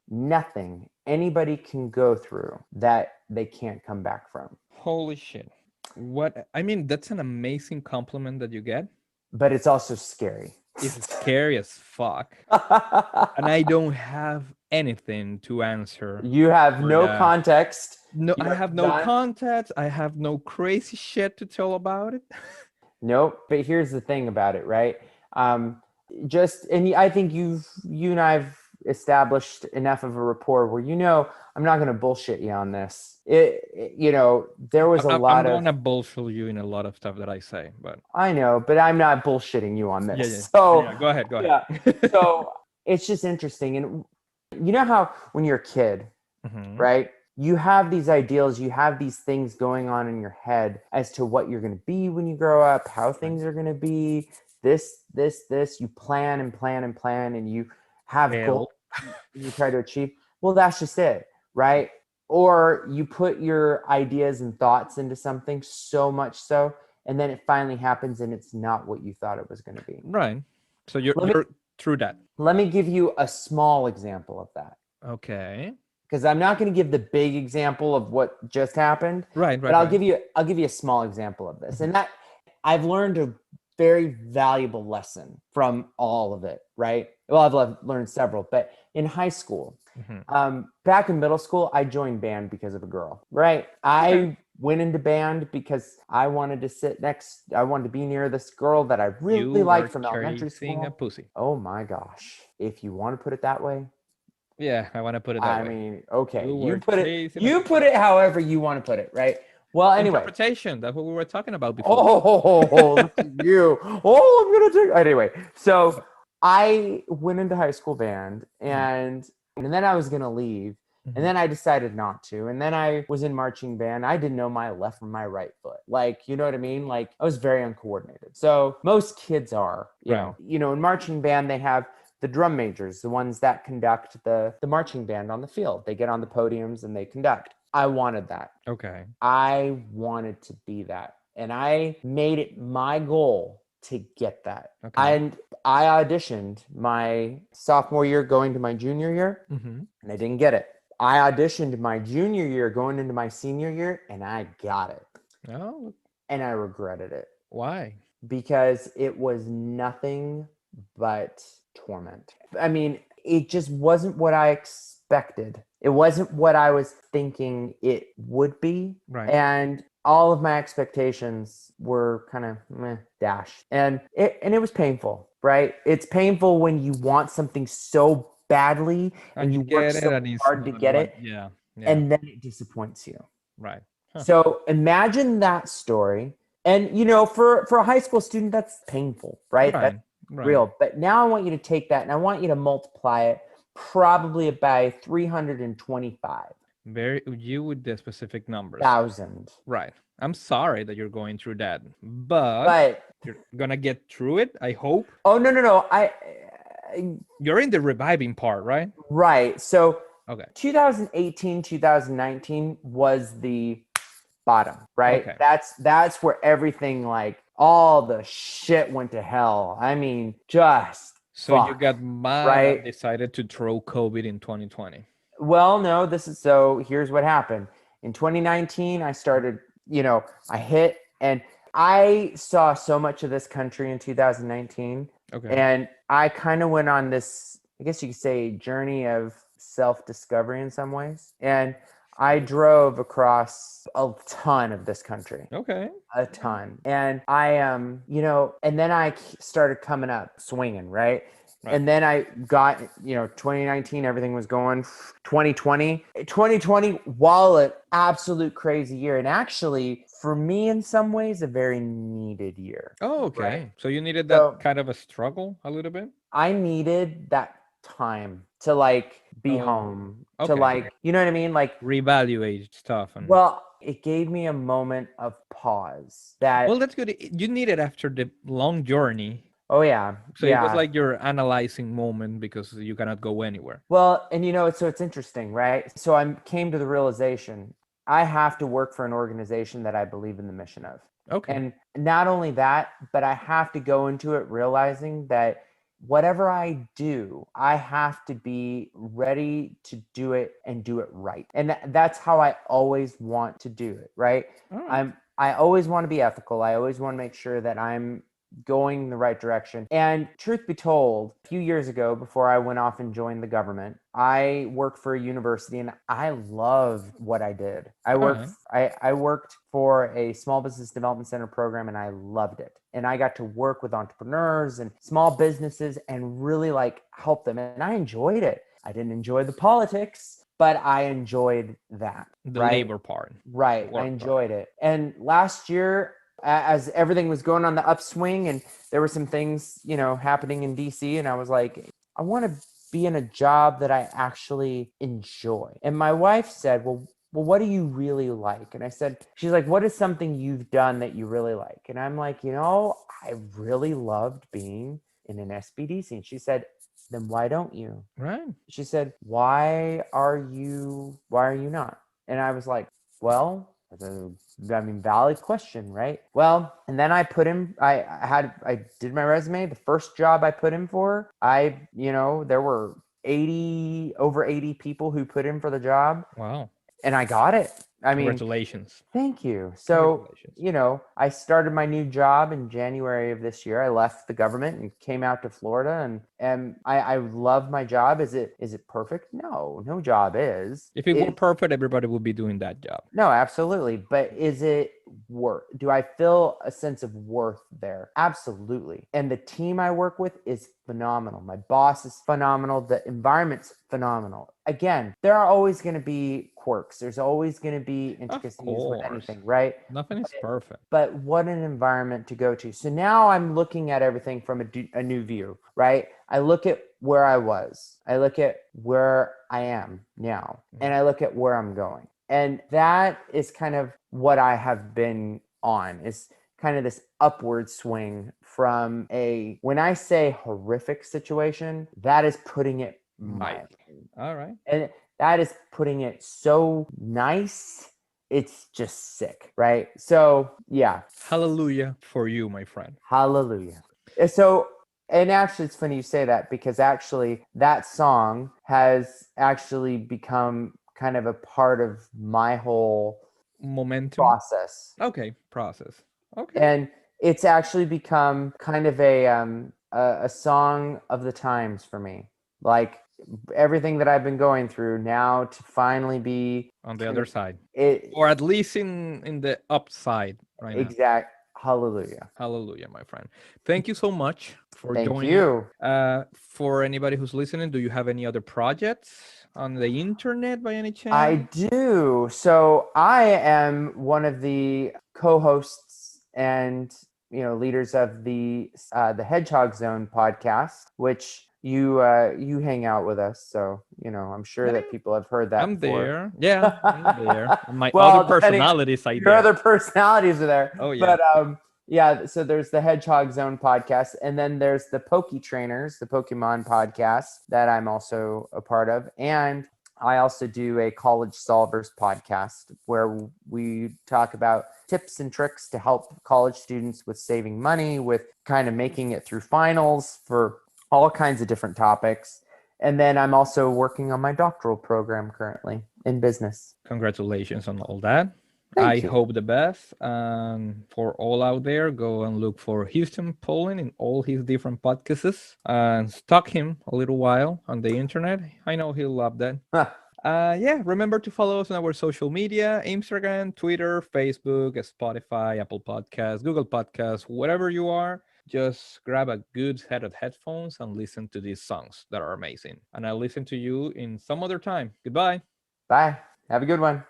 Speaker 2: anybody can go through that they can't come back from.
Speaker 1: Holy shit. What? I mean, that's an amazing compliment that you get.
Speaker 2: But it's also scary.
Speaker 1: is scary as fuck. And I don't have anything to answer
Speaker 2: You have
Speaker 1: for
Speaker 2: no
Speaker 1: that.
Speaker 2: context.
Speaker 1: No,
Speaker 2: You
Speaker 1: I
Speaker 2: have
Speaker 1: have no
Speaker 2: not.
Speaker 1: context. I have no crazy shit to tell about it.
Speaker 2: Nope. But here's the thing about it, right? And I think you and I've established enough of a rapport where I'm not going to bullshit you on this. There was a
Speaker 1: I'm
Speaker 2: lot of
Speaker 1: gonna bullshit you in a lot of stuff that I say, but
Speaker 2: I know, but I'm not bullshitting you on
Speaker 1: yeah,
Speaker 2: this.
Speaker 1: yeah, yeah,
Speaker 2: So
Speaker 1: yeah. Go ahead, go
Speaker 2: yeah,
Speaker 1: ahead.
Speaker 2: so it's just interesting, and you know how when you're a kid,
Speaker 1: Hmm.
Speaker 2: right? You have these ideals, you have these things going on in your head as to what you're going to be when you grow up, how
Speaker 1: Right.
Speaker 2: things are going to be, this. You plan and plan and plan, and you have goals
Speaker 1: Fail.
Speaker 2: you try to achieve. Well, that's just it, right? Or you put your ideas and thoughts into something so much so, and then it finally happens and it's not what you thought it was going to be.
Speaker 1: Right. So you're
Speaker 2: Let me
Speaker 1: you're through that.
Speaker 2: let me give you a small example of that,
Speaker 1: Okay.
Speaker 2: because I'm not going to give the big example of what just happened,
Speaker 1: Right,
Speaker 2: but
Speaker 1: right, right.
Speaker 2: I'll give you a small example of this.
Speaker 1: Mhm.
Speaker 2: And that I've learned a very valuable lesson from all of it, right? Well, I've learned several, but in high school,
Speaker 1: Mhm.
Speaker 2: back in middle school, I joined band because of a girl, right?
Speaker 1: Okay.
Speaker 2: I went into band because I wanted to be near this girl that I
Speaker 1: You
Speaker 2: really
Speaker 1: were
Speaker 2: liked from elementary
Speaker 1: chasing a
Speaker 2: school.
Speaker 1: pussy.
Speaker 2: Oh my gosh. If you want to put it that way,
Speaker 1: Yeah, I want to put it that
Speaker 2: I
Speaker 1: way.
Speaker 2: mean, okay,
Speaker 1: You were chasing a
Speaker 2: you
Speaker 1: pussy.
Speaker 2: put it however you want to put it, right? Well, anyway.
Speaker 1: Interpretation. That's what we were talking about before.
Speaker 2: Oh, look at you. Oh, I'm gonna take anyway. So I went into high school band
Speaker 1: Mhm.
Speaker 2: and then I was gonna leave. And
Speaker 1: Mhm.
Speaker 2: then I decided not to. And then I was in marching band. I didn't know my left from my right foot. Like, you know what I mean? Like I was very uncoordinated. So most kids are,
Speaker 1: Right.
Speaker 2: in marching band, they have the drum majors, the ones that conduct the marching band on the field. They get on the podiums and they conduct. I wanted that.
Speaker 1: Okay.
Speaker 2: I wanted to be that. And I made it my goal to get that.
Speaker 1: Okay.
Speaker 2: And I auditioned my sophomore year going to my junior year,
Speaker 1: Mm-hmm.
Speaker 2: and I didn't get it. I auditioned my junior year going into my senior year, and I got it.
Speaker 1: Oh,
Speaker 2: And I regretted it
Speaker 1: why?
Speaker 2: because it was nothing but torment. I mean, it just wasn't what I expected. It wasn't what I was thinking it would be.
Speaker 1: Right.
Speaker 2: And all of my expectations were kind of dashed. And it was painful, right? It's painful when you want something so badly
Speaker 1: And
Speaker 2: and
Speaker 1: you
Speaker 2: you work
Speaker 1: get it,
Speaker 2: so
Speaker 1: and it's
Speaker 2: hard to
Speaker 1: not
Speaker 2: get
Speaker 1: what.
Speaker 2: it,
Speaker 1: Yeah. Yeah.
Speaker 2: and then it disappoints you.
Speaker 1: Right. Huh.
Speaker 2: So imagine that story. And for a high school student, that's painful, right? That's
Speaker 1: Right. Right.
Speaker 2: real. But now I want you to take that and I want you to multiply it probably by 325,000.
Speaker 1: Very you with the specific numbers. Right. I'm sorry that you're going through that, but
Speaker 2: But
Speaker 1: you're gonna get through it, I hope.
Speaker 2: oh no.
Speaker 1: You're in the reviving part, right?
Speaker 2: Right. So
Speaker 1: Okay.
Speaker 2: 2018, 2019 was the bottom, right?
Speaker 1: Okay.
Speaker 2: That's where everything, like all the shit went to hell. I mean, just
Speaker 1: So you
Speaker 2: fuck,
Speaker 1: got mad and
Speaker 2: right?
Speaker 1: decided to throw COVID in 2020.
Speaker 2: Well, no, here's what happened. In 2019, I started, I hit and I saw so much of this country in 2019.
Speaker 1: Okay.
Speaker 2: And I kind of went on this, I guess you could say, journey of self discovery in some ways. And I drove across a ton of this country,
Speaker 1: Okay.
Speaker 2: a ton. And and then I started coming up swinging, right?
Speaker 1: Right.
Speaker 2: And then I got, 2019, everything was going. 2020, while an absolute crazy year, and actually for me in some ways a very needed year,
Speaker 1: Oh,
Speaker 2: right?
Speaker 1: okay. So you needed that
Speaker 2: So
Speaker 1: kind of a struggle a little bit?
Speaker 2: I needed that time to like be
Speaker 1: Oh,
Speaker 2: home, to
Speaker 1: okay.
Speaker 2: like, you know what I mean? Like,
Speaker 1: Reevaluate stuff and
Speaker 2: well, it gave me a moment of pause
Speaker 1: well,
Speaker 2: that,
Speaker 1: that's good. You need it after the long journey.
Speaker 2: oh yeah,
Speaker 1: So it was
Speaker 2: yeah.
Speaker 1: like your analyzing moment because you cannot go anywhere.
Speaker 2: Well, and it's interesting, right? So I came to the realization I have to work for an organization that I believe in the mission of.
Speaker 1: Okay.
Speaker 2: And not only that, but I have to go into it realizing that whatever I do, I have to be ready to do it and do it right. And that's how I always want to do it, right?
Speaker 1: All right.
Speaker 2: I always want to be ethical. I always want to make sure that I'm going the right direction. And truth be told, a few years ago, before I went off and joined the government, I worked for a university and I loved what I did. I worked for a small business development center program and I loved it. And I got to work with entrepreneurs and small businesses and really like help them. And I enjoyed it. I didn't enjoy the politics, but I enjoyed that.
Speaker 1: The
Speaker 2: right?
Speaker 1: labor part.
Speaker 2: Right. I enjoyed it. And last year, as everything was going on the upswing and there were some things, happening in DC, and I was like, I want to be in a job that I actually enjoy. And my wife said, well, what do you really like? And I said, she's like, what is something you've done that you really like? And I'm like, I really loved being in an SBDC. And she said, then why don't you?
Speaker 1: Right.
Speaker 2: She said, why are you not? And I was like, well, valid question, right? Well, and then I did my resume. The first job I put in for, there were over 80 people who put in for the job.
Speaker 1: Wow.
Speaker 2: And I got it.
Speaker 1: Congratulations.
Speaker 2: Thank you. So, I started my new job in January of this year. I left the government and came out to Florida, and I love my job. Is it perfect? No job is.
Speaker 1: If it were perfect, everybody would be doing that job.
Speaker 2: No, absolutely. But is it worth? Do I feel a sense of worth there? Absolutely. And the team I work with is phenomenal. My boss is phenomenal. The environment's phenomenal. Again, there are always going to be quirks. There's always going to be intricacies with anything, right?
Speaker 1: Nothing is perfect.
Speaker 2: But what an environment to go to. So now I'm looking at everything from a new view, right? I look at where I was. I look at where I am now. And I look at where I'm going. And that is kind of what I have been on, is kind of this upward swing from when I say horrific situation, that is putting it mildly.
Speaker 1: All right.
Speaker 2: And that is putting it so nice. It's just sick, right? So, yeah.
Speaker 1: Hallelujah for you, my friend.
Speaker 2: Hallelujah. So, and actually, it's funny you say that, because actually that song has actually become kind of a part of my whole
Speaker 1: momentum
Speaker 2: process.
Speaker 1: Okay.
Speaker 2: And it's actually become kind of a song of the times for me. Like everything that I've been going through now, to finally be
Speaker 1: on the other side,
Speaker 2: or
Speaker 1: at least in the upside right
Speaker 2: now.
Speaker 1: Hallelujah, my friend. Thank you so much for joining.
Speaker 2: Thank you.
Speaker 1: For anybody who's listening, do you have any other projects on the internet by any chance?
Speaker 2: I do. So I am one of the co-hosts and leaders of the Hedgehog Zone podcast, which you hang out with us, so I'm sure that people have heard that.
Speaker 1: I'm
Speaker 2: before.
Speaker 1: there. Yeah, I'm there. My other personalities are there.
Speaker 2: Your other personalities are there.
Speaker 1: Oh yeah.
Speaker 2: But yeah. So there's the Hedgehog Zone podcast, and then there's the Poke Trainers, the Pokemon podcast that I'm also a part of, and I also do a College Solvers podcast where we talk about tips and tricks to help college students with saving money, with kind of making it through finals, for all kinds of different topics. And then I'm also working on my doctoral program currently in business.
Speaker 1: Congratulations on all that.
Speaker 2: Thank you.
Speaker 1: Hope the best. For all out there, go and look for Huston Poland in all his different podcasts and stalk him a little while on the internet. I know he'll love that. Yeah, remember to follow us on our social media: Instagram, Twitter, Facebook, Spotify, Apple Podcasts, Google Podcasts, wherever you are. Just grab a good set of headphones and listen to these songs that are amazing. And I'll listen to you in some other time. Goodbye.
Speaker 2: Bye. Have a good one.